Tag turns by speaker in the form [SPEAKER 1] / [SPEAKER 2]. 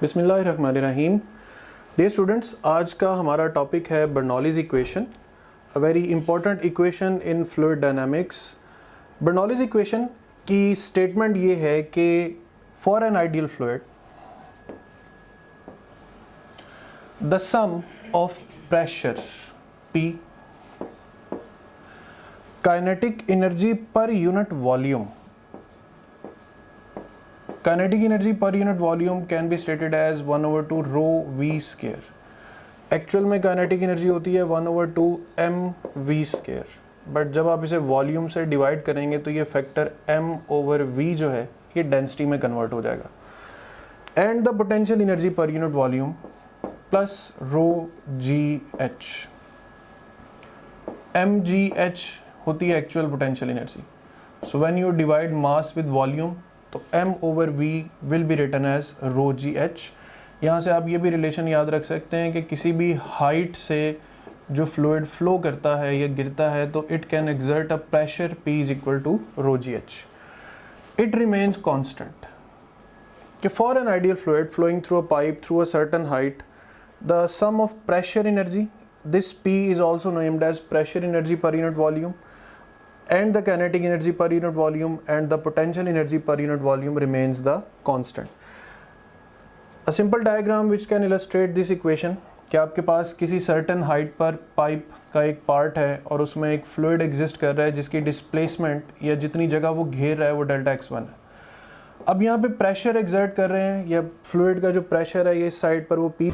[SPEAKER 1] बिस्मिल्लाहिर्रहमानिर्रहीम। Dear students, आज का हमारा टॉपिक है Bernoulli's equation, a very important equation in fluid dynamics. Bernoulli's equation की स्टेटमेंट ये है कि for an ideal fluid the sum of pressure P, kinetic energy per unit volume, kinetic energy per unit volume can be stated as 1/2 rho v square। Actual में kinetic energy होती है 1/2 m v square, but जब आप इसे volume से divide करेंगे तो ये फैक्टर m/v जो है ये डेंसिटी में कन्वर्ट हो जाएगा। And the potential energy per unit volume plus rho g h. M g h होती है actual potential energy. So when you divide mass with volume तो m/v will be written as rho g h. यहाँ से आप ये भी relation याद रख सकते हैं कि किसी भी हाइट से जो फ्लूइड फ्लो करता है या गिरता है तो it can exert a pressure P is equal to rho g h. It remains constant कि for an ideal fluid flowing through a pipe through a certain height the sum of pressure energy, this P is also named as pressure energy per unit volume, and the kinetic energy per unit volume and the potential energy per unit volume remains the constant. A simple diagram which can illustrate this equation कि आपके पास किसी certain height पर pipe का एक part है और उसमें एक फ्लूइड एग्जिस्ट कर रहा है जिसकी डिस्प्लेसमेंट या जितनी जगह वो घेर रहा है वो डेल्टा x1 है। अब यहाँ पे प्रेशर एक्सर्ट कर रहे हैं या फ्लूइड का जो प्रेशर है ये इस साइड पर वो P